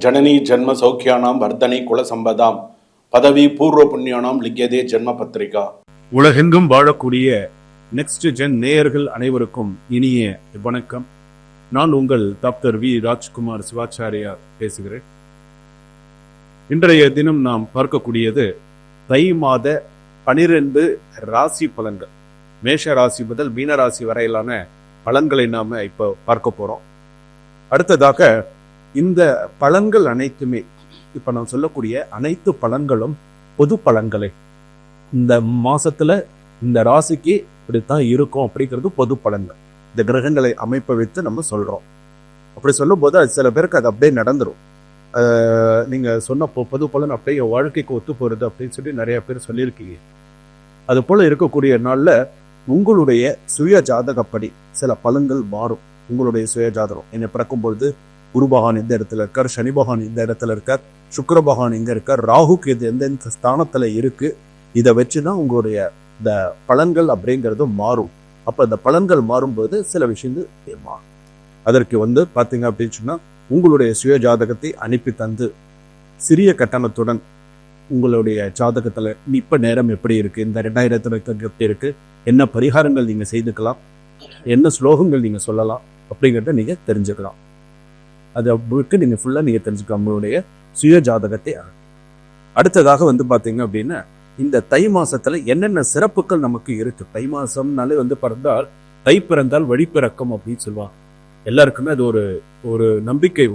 ஜனனி ஜன்ம சௌக்கியானாம் வர்தனை குல சம்பதாம் பதவி பூர்வ புண்ணியானாம் லிக்கியதே ஜென்ம பத்திரிகா. உலகெங்கும் வாழக்கூடிய நெக்ஸ்ட் ஜென் நேயர்கள் அனைவருக்கும் இனிய வணக்கம். நான் உங்கள் டாக்டர் வி ராஜ்குமார் சிவாச்சாரியா பேசுகிறேன். இன்றைய தினம் நாம் பார்க்கக்கூடியது தை மாத 12 ராசி பலன்கள். மேஷ ராசி முதல் மீன ராசி வரையிலான பலன்களை நாம இப்போ பார்க்க போறோம். அடுத்ததாக இந்த பலன்கள் அனைத்துமே இப்ப நான் சொல்லக்கூடிய அனைத்து பலன்களும் பொது பலன்களே. இந்த மாசத்துல இந்த ராசிக்கு இப்படித்தான் இருக்கும் அப்படிங்கிறது பொது பலன்கள். இந்த கிரகங்களை அமைப்பை வைத்து நம்ம சொல்றோம். அப்படி சொல்லும் போது அது சில பேருக்கு அது அப்படியே நடந்துரும். நீங்க சொன்ன பொது பலன் அப்படியே என் வாழ்க்கைக்கு ஒத்து போறது அப்படின்னு சொல்லி நிறைய பேர் சொல்லியிருக்கீங்க. அது போல இருக்கக்கூடிய நாள்ல உங்களுடைய சுய ஜாதகப்படி சில பலன்கள் மாறும். உங்களுடைய சுய ஜாதகம் என்னை பிறக்கும் பொழுது குரு பகவான் எந்த இடத்துல இருக்கார், சனி பகவான் எந்த இடத்துல இருக்கார், சுக்கிர பகவான் எங்க இருக்கார், ராகுக்கு இது எந்தெந்த ஸ்தானத்துல இருக்கு, இதை வச்சுதான் உங்களுடைய இந்த பலன்கள் அப்படிங்கிறது மாறும். அப்ப இந்த பலன்கள் மாறும்போது சில விஷயங்கள் மாறும். அதற்கு பாத்தீங்க அப்படின்னு சொன்னா உங்களுடைய சுய ஜாதகத்தை அனுப்பி தந்து சிறிய கட்டணத்துடன் உங்களுடைய ஜாதகத்துல இப்ப நேரம் எப்படி இருக்கு, இந்த 2020 எப்படி இருக்கு, என்ன பரிகாரங்கள் நீங்க செய்துக்கலாம், என்ன ஸ்லோகங்கள் நீங்க சொல்லலாம் அப்படிங்கிறத நீங்க தெரிஞ்சுக்கலாம். அது அப்படி நீங்க ஃபுல்லா நீங்க தெரிஞ்சுக்கலாம் உங்களுடைய சுய ஜாதகத்தை. அடுத்ததாக பாத்தீங்க அப்படின்னா இந்த தை மாசத்துல என்னென்ன சிறப்புகள் நமக்கு இருக்கு. தை மாசம்னாலே பிறந்தால் தை பிறந்தால் வழி பிறக்கும் அப்படின்னு சொல்லுவாங்க. எல்லாருக்குமே அது ஒரு நம்பிக்கை.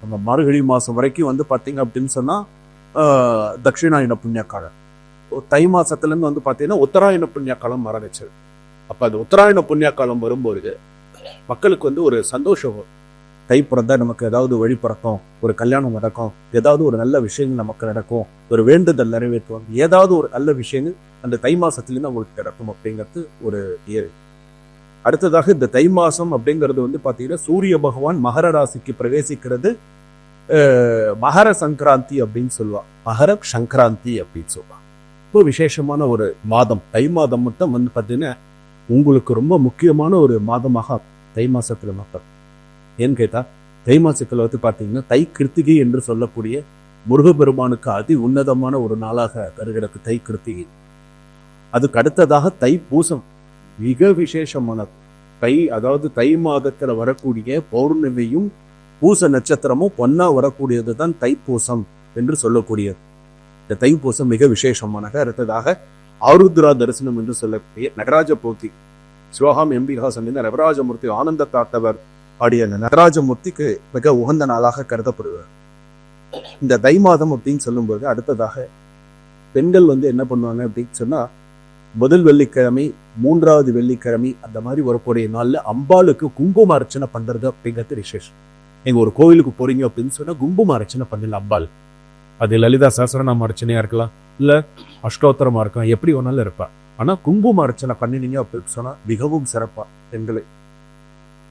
நம்ம மார்கழி மாசம் வரைக்கும் பாத்தீங்க அப்படின்னு சொன்னா தட்சிணாயன புண்ணிய காலம். தை மாசத்துல இருந்து பாத்தீங்கன்னா உத்தராயண புண்ணிய காலம் ஆரம்பிச்சது. அப்ப அது உத்தராயண புண்ணிய காலம் வரும்போது மக்களுக்கு ஒரு சந்தோஷம். தை பிறந்தா நமக்கு ஏதாவது வழி பிறக்கும், ஒரு கல்யாணம் நடக்கும், ஏதாவது ஒரு நல்ல விஷயங்கள் நமக்கு நடக்கும், ஒரு வேண்டுதல் நிறைவேற்றுவாங்க, ஏதாவது ஒரு நல்ல விஷயங்கள் அந்த தை மாசத்துலேருந்து அவங்களுக்கு கிடைக்கும் அப்படிங்கிறது ஒரு ஏழு. அடுத்ததாக இந்த தை மாசம் அப்படிங்கிறது பாத்தீங்கன்னா சூரிய பகவான் மகர ராசிக்கு பிரவேசிக்கிறது மகர சங்கராந்தி அப்படின்னு சொல்லுவாங்க. மகர சங்கராந்தி அப்படின்னு சொல்லுவாங்க. ரொம்ப விசேஷமான ஒரு மாதம். தை மாதம் மட்டும் பாத்தீங்கன்னா உங்களுக்கு ரொம்ப முக்கியமான ஒரு மாதமாக தை மாசத்துல மக்கள். ஏன்னு கேட்டா தை மாசத்துல பாத்தீங்கன்னா தை கிருத்திகை என்று சொல்லக்கூடிய முருகப்பெருமானுக்கு அதி உன்னதமான ஒரு நாளாக கருகிடக்கு தை கிருத்திகை. அதுக்கு அடுத்ததாக தை பூசம் மிக விசேஷமானது. அதாவது தை மாதத்துல வரக்கூடிய பௌர்ணமியும் பூச நட்சத்திரமும் பொன்னா வரக்கூடியது தான் தைப்பூசம் என்று சொல்லக்கூடியது. இந்த தைப்பூசம் மிக விசேஷமானது. அடுத்ததாக ஆருத்ரா தரிசனம் என்று சொல்லக்கூடிய நடராஜ போத்தி சிவகாம் எம்பிகாசன் நடராஜமூர்த்தி ஆனந்த காத்தவர் ஆடிய நடராஜமூர்த்திக்கு மிக உகந்த நாளாக கருதப்படுவார். இந்த தை மாதம் அப்படின்னு சொல்லும்போது அடுத்ததாக பெண்கள் என்ன பண்ணுவாங்க அப்படின்னு சொன்னா முதல் வெள்ளிக்கிழமை 3வது வெள்ளிக்கிழமை அந்த மாதிரி வரக்கூடிய நாள்ல அம்பாளுக்கு குங்கும அர்ச்சனை பண்றது அப்படிங்கிறது விசேஷம். நீங்க ஒரு கோவிலுக்கு போறீங்க அப்படின்னு சொன்னா குங்கும அர்ச்சனை பண்ணல அம்பாள். அது லலிதா சஹஸ்ரநாம அர்ச்சனையா இருக்கலாம், இல்ல அஷ்டோத்தரமா இருக்கலாம், எப்படி ஒன்னாலும் இருப்பா. ஆனா குங்கும அர்ச்சனை பண்ணினீங்க அப்படின்னு சொன்னா மிகவும் சிறப்பா பெண்களை.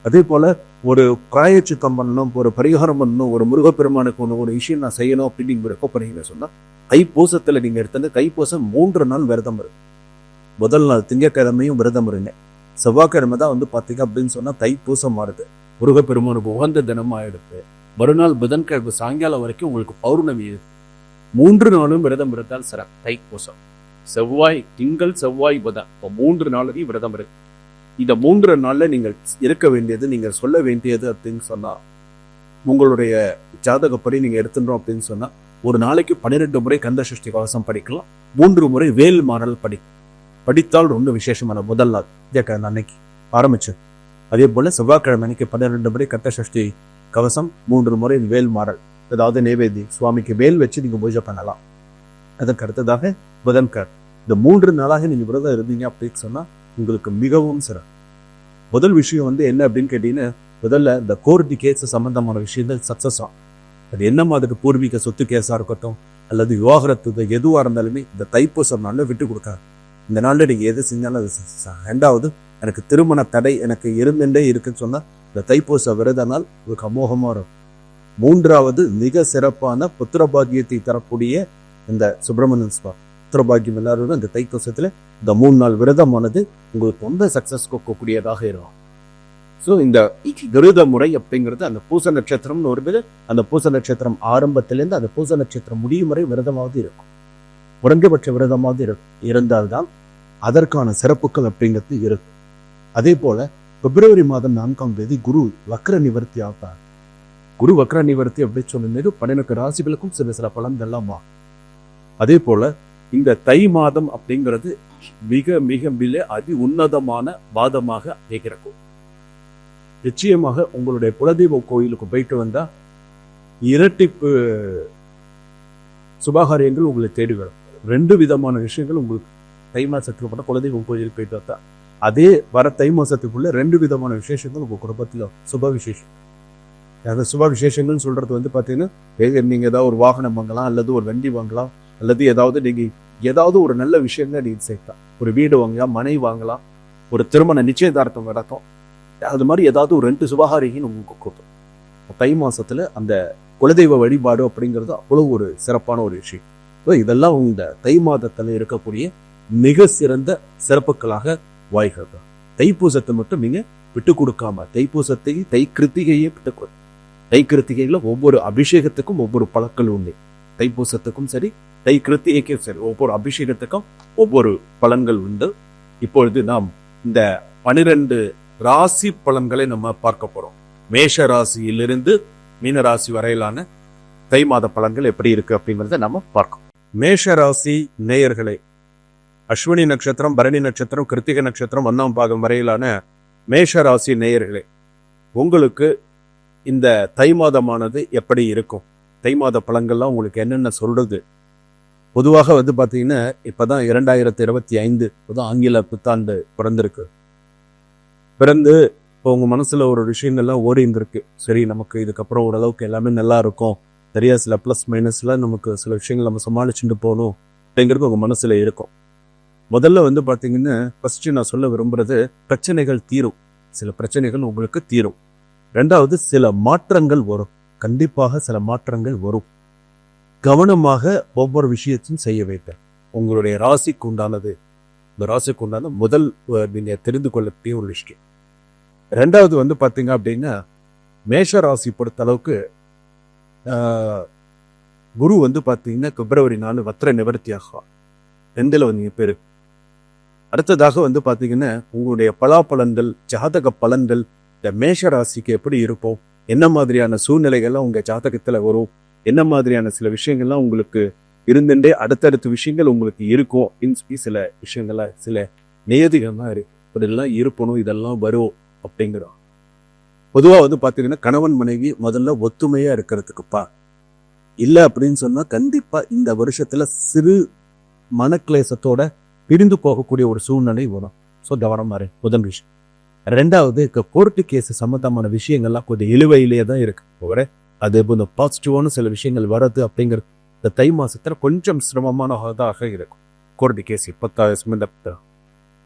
அதே போல ஒரு பிராயச்சித்தம் பண்ணணும், ஒரு பரிகாரம் பண்ணணும், ஒரு முருகப்பெருமானுக்கு ஒரு விஷயம் நான் செய்யணும் அப்படின்னு நீங்க விருப்பப்படுறீங்க சொன்னா தைப்பூசத்துல நீங்க எடுத்து தைப்பூசம் 3 நாள் விரதம் இருக்கு. முதல் நாள் திங்கட்கிழமையும் விரதம் இருங்க. செவ்வாய்க்கிழமை தான் பாத்தீங்க அப்படின்னு சொன்னா தைப்பூசம் மாறுது, முருகப்பெருமானுக்கு உகந்த தினமா எடுத்து மறுநாள் புதன்கிழமை சாயங்காலம் வரைக்கும் உங்களுக்கு பௌர்ணமி. 3 நாளும் விரதம் இருந்தால் சிறப்பு. தைப்பூசம் செவ்வாய், திங்கள், செவ்வாய், புதன் 3 நாளையும் விரதம் இருக்கு. இந்த 3 நாள்ல நீங்கள் இருக்க வேண்டியது, நீங்க சொல்ல வேண்டியது அப்படின்னு சொன்னா உங்களுடைய ஜாதகப்படி நீங்க எடுத்துட்டோம் அப்படின்னு சொன்னா ஒரு நாளைக்கு 12 முறை கந்த சஷ்டி கவசம் படிக்கலாம், 3 முறை வேல் மாறல் படித்தால் ரொம்ப விசேஷமான முதல் நாள் திங்கட்கிழமை அன்னைக்கு ஆரம்பிச்சு. அதே போல செவ்வாய்க்கிழமை அன்னைக்கு 12 முறை கந்த சஷ்டி கவசம், 3 முறை வேல் மாறல், அதாவது நைவேத்தி சுவாமிக்கு வேல் வச்சு நீங்க பூஜை பண்ணலாம். அதற்கு அடுத்ததாக புதன்கிழமை. இந்த 3 நாளாக நீங்க விரதம் இருந்தீங்க அப்படின்னு சொன்னா உங்களுக்கு மிகவும் சிறப்பு. முதல் விஷயம் என்ன அப்படின்னு கேட்டீங்கன்னா முதல்ல இந்த கோர்ட்டு கேஸ் சம்பந்தமான விஷயங்கள் சக்சஸ் ஆகும். அது என்ன மாதிரி பூர்வீக சொத்து கேஸா இருக்கட்டும் அல்லது விவாகரத்து எதுவா இருந்தாலுமே இந்த தைப்பூசம் நாள்ல விட்டு கொடுக்காது. இந்த நாள்ல நீங்க எது செஞ்சாலும் அது. 2வது எனக்கு திருமண தடை எனக்கு இருந்துட்டே இருக்குன்னு சொன்னா இந்த தைப்பூச விரத நாள் உங்களுக்கு அமோகமா இருக்கும். 3வது மிக சிறப்பான புத்திரபாகியத்தை தரக்கூடிய இந்த சுப்பிரமணியன் சுவாமி புத்திரபாகியம் எல்லாரும் இந்த தைப்பூசத்துல இந்த 3 நாள் விரதமானது உங்களுக்கு ரொம்ப சக்சஸ் கொடுக்கக்கூடியதாக இருக்கும். ஸோ இந்த விரத முறை அப்படிங்கிறது அந்த பூச நட்சத்திரம்னு ஒரு பேர், அந்த பூச நட்சத்திரம் ஆரம்பத்திலேருந்து அந்த பூச நட்சத்திரம் முடியும் வரை விரதமாவது இருக்கும். குறைந்தபட்ச விரதமாவது இருந்தால்தான் அதற்கான சிறப்புகள் அப்படிங்கிறது இருக்கு. அதே போல பிப்ரவரி மாதம் 4ஆம் தேதி குரு வக்ர நிவர்த்தி ஆகிறார். குரு வக்ர நிவர்த்தி அப்படின்னு சொன்னது 12 ராசிகளுக்கும் சில பலன்கள்லாம் வா. அதே போல இந்த தை மாதம் அப்படிங்கிறது மிக மிக மிக அதி உன்னதமான மாதமாக அமைகிறது. நிச்சயமாக உங்களுடைய குலதெய்வ கோயிலுக்கு போயிட்டு வந்தா இரட்டிப்பு சுபகாரியங்கள் உங்களை தேடி வரும். 2 விதமான விஷயங்கள் உங்களுக்கு தை மாசத்துக்கு போன குலதெய்வ கோயிலுக்கு போயிட்டு வந்தா அதே வர தை மாசத்துக்குள்ள 2 விதமான விசேஷங்கள் உங்க குடும்பத்துல சுப விசேஷம். அந்த சுப விசேஷங்கள்னு சொல்றது வந்து பாத்தீங்கன்னா நீங்க ஏதாவது ஒரு வாகனம் வாங்கலாம், அல்லது ஒரு வண்டி வாங்கலாம், அல்லது ஏதாவது ஒரு நல்ல விஷயங்களை நீங்க சேர்க்கலாம். ஒரு வீடு வாங்கலாம், மனை வாங்கலாம், ஒரு திருமண நிச்சயதார்த்தம் நடக்கும். அது மாதிரி ஏதாவது ஒரு 2 சுபகாரிகள் உங்களுக்கு கொடுக்கும். தை மாசத்துல அந்த குலதெய்வ வழிபாடு அப்படிங்கிறது அவ்வளவு ஒரு சிறப்பான ஒரு விஷயம். இதெல்லாம் இந்த தை மாதத்துல இருக்கக்கூடிய மிக சிறந்த சிறப்புகளாக வாய்கிறது. தைப்பூசத்தை மட்டும் நீங்க விட்டு கொடுக்காம தைப்பூசத்தையும் தை கிருத்திகையே விட்டு தை கிருத்திகையில ஒவ்வொரு அபிஷேகத்துக்கும் ஒவ்வொரு பலன்கள் உண்டு. தைப்பூசத்துக்கும் சரி, தை கிருத்திகைக்கும் சரி, ஒவ்வொரு அபிஷேகத்துக்கும் ஒவ்வொரு பலன்கள் உண்டு. இப்பொழுது நாம் இந்த 12 ராசி பலன்களை நம்ம பார்க்க போறோம். மேஷ ராசியிலிருந்து மீன ராசி வரையிலான தை மாத பலன்கள் எப்படி இருக்கு அப்படிங்கறத நம்ம பார்க்கணும். மேஷ ராசி நேயர்களே, அஸ்வினி நட்சத்திரம், பரணி நட்சத்திரம், கிருத்திகை நட்சத்திரம் 1ஆம் பாகம் வரையிலான மேஷ ராசி நேயர்களே, உங்களுக்கு இந்த தை மாதமானது எப்படி இருக்கும்? தை மாத பலன்கள்லாம் உங்களுக்கு என்னென்ன சொல்றது? பொதுவாக வந்து பாத்தீங்கன்னா இப்பதான் 2025 இப்பதான் ஆங்கில புத்தாண்டு பிறந்திருக்கு. பிறந்து இப்போ உங்க மனசுல ஒரு விஷயங்கள்லாம் ஓடிந்திருக்கு. சரி, நமக்கு இதுக்கப்புறம் ஓரளவுக்கு எல்லாமே நல்லா இருக்கும், சரியா சில பிளஸ் மைனஸ்ல நமக்கு சில விஷயங்கள் நம்ம சமாளிச்சுட்டு போகணும் அப்படிங்கிறது உங்க மனசுல இருக்கும். முதல்ல வந்து பாத்தீங்கன்னா ஃபர்ஸ்ட் நான் சொல்ல விரும்புறது, பிரச்சனைகள் தீரும். சில பிரச்சனைகள் உங்களுக்கு தீரும். 2வது சில மாற்றங்கள் வரும். கண்டிப்பாக சில மாற்றங்கள் வரும். கவனமாக ஒவ்வொரு விஷயத்தையும் செய்ய வேண்டும். உங்களுடைய ராசிக்கு உண்டானது, இந்த ராசிக்கு உண்டான முதல் நீங்க தெரிந்து கொள்ளக்கூடிய ஒரு விஷயம். 2வது வந்து பாத்தீங்க அப்படின்னா, மேஷ ராசி பொறுத்த அளவுக்கு குரு வந்து பாத்தீங்கன்னா பிப்ரவரி 4 வக்ர நிவர்த்தி ஆகும். 2ல நீங்க பேரு. அடுத்ததாக வந்து பாத்தீங்கன்னா உங்களுடைய பலாபலன்கள், ஜாதக பலன்கள் இந்த மேஷ ராசிக்கு எப்படி இருக்கும், என்ன மாதிரியான சூழ்நிலைகள்லாம் உங்க ஜாதகத்துல வரும், என்ன மாதிரியான சில விஷயங்கள்லாம் உங்களுக்கு இருந்துட்டே அடுத்தடுத்த விஷயங்கள் உங்களுக்கு இருக்கும். சில விஷயங்கள்லாம் சில நியதிகள்லாம் இதெல்லாம் இருக்கணும், இதெல்லாம் வரும் அப்படிங்கிறோம். பொதுவா வந்து பாத்தீங்கன்னா கணவன் மனைவி முதல்ல ஒத்துமையா இருக்கிறதுக்குப்பா. இல்லை அப்படின்னு சொன்னா கண்டிப்பா இந்த வருஷத்துல சிறு மனக்லேசத்தோட பிரிந்து போகக்கூடிய ஒரு சூழ்நிலை வரும். ஸோ கவனமா இரு, முதல் விஷயம். 2வது கோர்ட்டு கேஸ் சம்பந்தமான விஷயங்கள்லாம் கொஞ்சம் இழுவையிலேயே தான் இருக்கு. அது கொஞ்சம் பாசிட்டிவான சில விஷயங்கள் வர்றது அப்படிங்கிறது இந்த தை மாசத்துல கொஞ்சம் சிரமமானதாக இருக்கும். கோர்ட்டு கேஸ் சம்பந்தப்பட்ட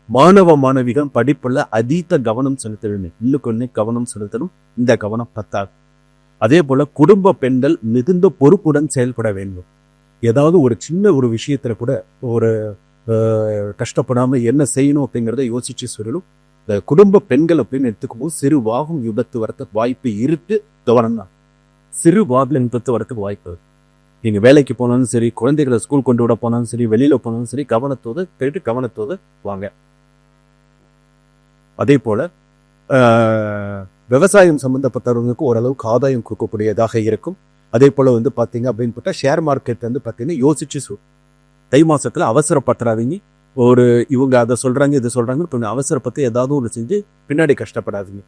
மாணவ மாணவிகள் படிப்புல அதீத கவனம் செலுத்தணும். இன்னும் கவனம் செலுத்தணும். இந்த கவனம் பத்தாது. அதே போல குடும்ப பெண்கள் மிகுந்த பொறுப்புடன் செயல்பட வேண்டும். ஏதாவது ஒரு சின்ன ஒரு விஷயத்துல கூட ஒரு கஷ்டப்படாம என்ன செய்யணும் அப்படிங்கிறத யோசிச்சு சொல்லணும். இந்த குடும்ப பெண்கள் அப்படின்னு எடுத்துக்கும்போது சிறு வாகம் விபத்து வரத்துக்கு வாய்ப்பு இருக்கு. கவனம் தான். சிறு வாகன விபத்து வரத்துக்கு வாய்ப்பு. நீங்க வேலைக்கு போனாலும் சரி, குழந்தைகளை ஸ்கூல் கொண்டு விட போனாலும் சரி, வெளியில போனாலும் சரி, கவனத்தோடு வாங்க. அதே போல விவசாயம் சம்பந்தப்பட்டவர்களுக்கு ஓரளவுக்கு ஆதாயம் கொடுக்கக்கூடியதாக இருக்கும். அதே போல வந்து பாத்தீங்க அப்படின்னு பார்த்தா ஷேர் மார்க்கெட் வந்து பாத்தீங்கன்னா யோசிச்சு தை மாசத்துல அவசரப்பட்டுறாதீங்க. ஒரு இவங்க அதை சொல்றாங்க இதை சொல்றாங்க, இப்போ அவசரப்பட்டு ஏதாவது ஒரு செஞ்சு பின்னாடி கஷ்டப்படாதீங்க.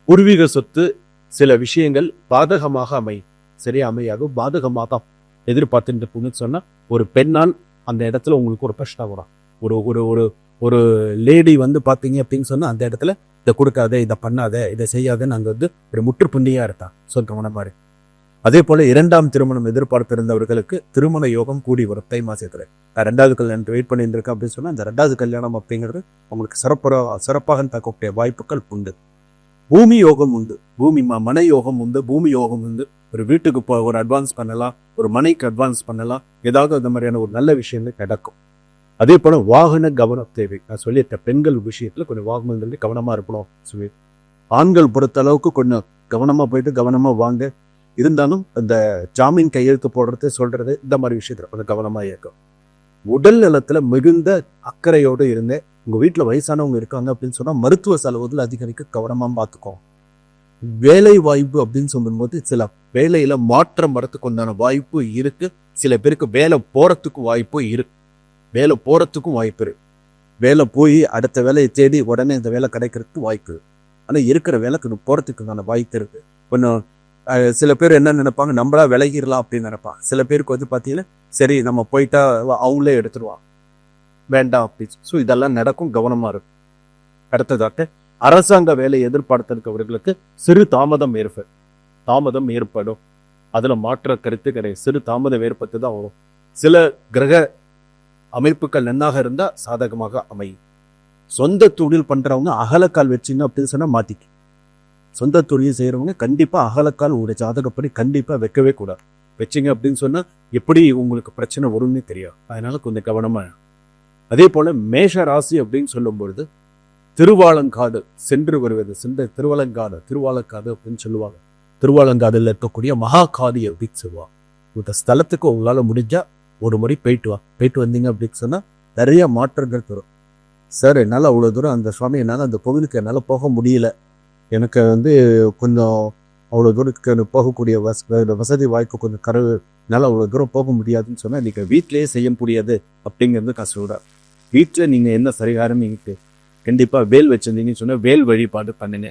பூர்வீக சொத்து சில விஷயங்கள் பாதகமாக சரியா அமையாது. பாதகமாக தான் எதிர்பார்த்துட்டு சொன்னா ஒரு பெண்ணால் அந்த இடத்துல உங்களுக்கு ஒரு கஷ்டம் வரும். ஒரு ஒரு ஒரு லேடி வந்து பாத்தீங்க அப்படின்னு சொன்னா அந்த இடத்துல இதை கொடுக்காத, இதை பண்ணாத, இதை செய்யாதன்னு அங்க வந்து ஒரு முற்றுப்புள்ளியா இருக்கான். சொல்ற மாதிரி. அதே போல 2ஆம் திருமணம் எதிர்பார்த்திருந்தவர்களுக்கு திருமண யோகம் கூடி வரும் தை மாசத்துல. 2வது கல்யாணத்தை வெயிட் பண்ணிட்டு இருக்கேன் அப்படின்னு சொன்னா அந்த 2வது கல்யாணம் அப்படிங்கிறது உங்களுக்கு சிறப்பாக பார்க்கக்கூடிய வாய்ப்புகள் உண்டு. பூமி யோகம் உண்டு. மனை யோகம் உண்டு. பூமி யோகம் உண்டு. ஒரு வீட்டுக்கு ஒரு அட்வான்ஸ் பண்ணலாம், ஒரு மனைக்கு அட்வான்ஸ் பண்ணலாம். ஏதாவது அந்த மாதிரியான ஒரு நல்ல விஷயங்கள் நடக்கும். அதே போல வாகன கவனம் தேவை. நான் சொல்லிட்ட பெண்கள் விஷயத்துல கொஞ்சம் வாகனங்கள் கவனமா இருக்கணும். ஆண்கள் பொறுத்த அளவுக்கு கொஞ்சம் கவனமா போயிட்டு கவனமா வாங்க. இருந்தாலும் இந்த ஜாமீன் கையெழுத்து போடுறது சொல்றது இந்த மாதிரி விஷயத்துல கொஞ்சம் கவனமா இருக்கும். உடல் நலத்துல மிகுந்த அக்கறையோடு இருங்க. உங்க வீட்டுல வயசானவங்க இருக்காங்க அப்படின்னு சொன்னா மருத்துவ செலவுகள் அதிகரிக்க கவனமா பார்த்துக்கோங்க. வேலை வாய்ப்பு அப்படின்னு சொல்லும்போது சில வேலையில மாற்றம் வரத்துக்கு உண்டான வாய்ப்பு இருக்கு. சில பேருக்கு வேலை போறதுக்கும் வாய்ப்பு இருக்கு. வேலை போய் அடுத்த வேலையை தேடி உடனே இந்த வேலை கிடைக்கிறதுக்கு வாய்ப்பு இருக்கு. ஆனா இருக்கிற வேலைக்கு போறதுக்குண்டான வாய்ப்பு இருக்கு. கொஞ்சம் சில பேர் என்ன நினைப்பாங்க, நம்மளா விலகிடலாம் அப்படின்னு நினைப்பாங்க. சில பேருக்கு வந்து பார்த்தீங்கன்னா சரி நம்ம போயிட்டா அவங்களே எடுத்துருவாங்க, வேண்டாம் அப்படின்னு. ஸோ இதெல்லாம் நடக்கும், கவனமா இருக்கும். அடுத்ததாக அரசாங்க வேலை எதிர்பார்த்திருக்கவர்களுக்கு சிறு தாமதம் ஏற்படும். அதுல மாற்ற கருத்து கிடையாது. சிறு தாமதம் ஏற்பட்டு தான் வரும். சில கிரக அமைப்புகள் நன்னாக இருந்தா சாதகமாக அமையும். சொந்த தொழில் பண்றவங்க அகலக்கால் வச்சிங்க அப்படின்னு சொன்னா மாத்திக்க. சொந்த தொழில் செய்யறவங்க கண்டிப்பா அகலக்கால் ஒரு ஜாதகப்படி கண்டிப்பா வைக்கவே கூடாது. வச்சிங்க அப்படின்னு சொன்னா எப்படி உங்களுக்கு பிரச்சனை வரும்னு தெரியாது. அதனால கொஞ்சம் கவனமா. அதே போல மேஷ ராசி அப்படின்னு சொல்லும் பொழுது திருவாலங்காடு சென்று வருவது. திருவாலங்காடு அப்படின்னு சொல்லுவாங்க. திருவாலங்காடுல இருக்கக்கூடிய மகாகாளி அப்படின்னு சொல்லுவாங்க. இந்த ஸ்தலத்துக்கு உங்களால முடிஞ்சா ஒரு முறை போயிட்டு வந்தீங்க அப்படின்னு சொன்னா நிறைய மாற்றங்கள் தரும். சார் என்னால் அவ்வளோ தூரம் அந்த சுவாமி என்னால் அந்த கோவிலுக்கு என்னால் போக முடியல, எனக்கு வந்து கொஞ்சம் அவ்வளோ தூரத்துக்கு போகக்கூடிய வசதி வாய்ப்பு கொஞ்சம் என்னால் அவ்வளோ தூரம் போக முடியாதுன்னு சொன்னால் நீங்கள் வீட்டிலேயே செய்ய முடியாது அப்படிங்கிறது நான் சொல்கிறேன். வீட்டில் நீங்கள் என்ன சரிகாரம் நீங்கள் கண்டிப்பாக வேல் வச்சிருந்தீங்கன்னு சொன்னால் வேல் வழிபாடு பண்ணுங்க.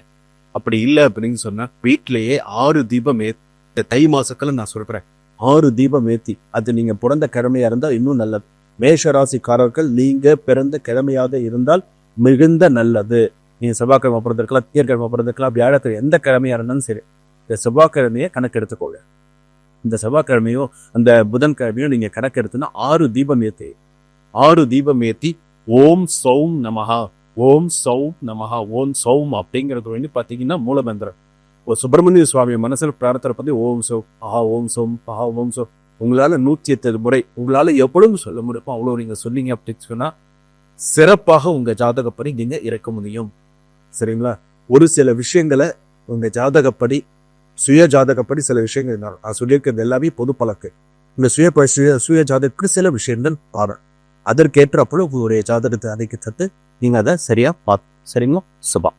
அப்படி இல்லை அப்படின்னு சொன்னால் வீட்டிலேயே 6 தீபம் ஏற்றி தை மாசத்துல நான் சொல்கிறேன் 6 தீபம் ஏற்றி, அது நீங்கள் பிறந்த கிழமையாக இருந்தால் இன்னும் நல்லது. மேஷராசிக்காரர்கள் நீங்க பிறந்த கிழமையாக இருந்தால் மிகுந்த நல்லது. நீங்க செவ்வாய்க்கிழமை பிறந்திருக்கலாம், திங்கட்கிழமை பிறந்திருக்கலாம், வியாழக்கிழமை, எந்த கிழமையா இருந்தாலும் சரி இந்த செவ்வாய்க்கிழமையை கணக்கு எடுத்துக்கோங்க. இந்த செவ்வாய்க்கிழமையோ அந்த புதன்கிழமையோ நீங்க கணக்கு எடுத்துன்னா 6 தீபம் ஏத்தி ஓம் சௌம் நமஹா அப்படிங்கிறது வந்து பாத்தீங்கன்னா மூலமந்திரம். ஒரு சுப்பிரமணிய சுவாமி மனசுல பிரார்த்தனை பண்ணி ஓம் சௌம் உங்களால 108 முறை உங்களால எவ்வளவு சொல்ல முடியுமோ அவ்வளவு நீங்க சொன்னீங்க அப்படின்னு சொன்னா சிறப்பாக உங்க ஜாதகப்படி நீங்க இறக்க முடியும். சரிங்களா? ஒரு சில விஷயங்களை உங்க ஜாதகப்படி சுய ஜாதகப்படி சில விஷயங்கள் நான் சொல்லியிருக்கிறது எல்லாமே பொது பழக்கு. உங்க சுய ஜாதகப்படி சில விஷயங்கள் பாரு, அதற்கேற்ற அப்பொழுது உங்களுடைய ஜாதகத்தை அதைக்கு தத்து நீங்க அதை சரியா பார்த்து. சரிங்களா? சுபா.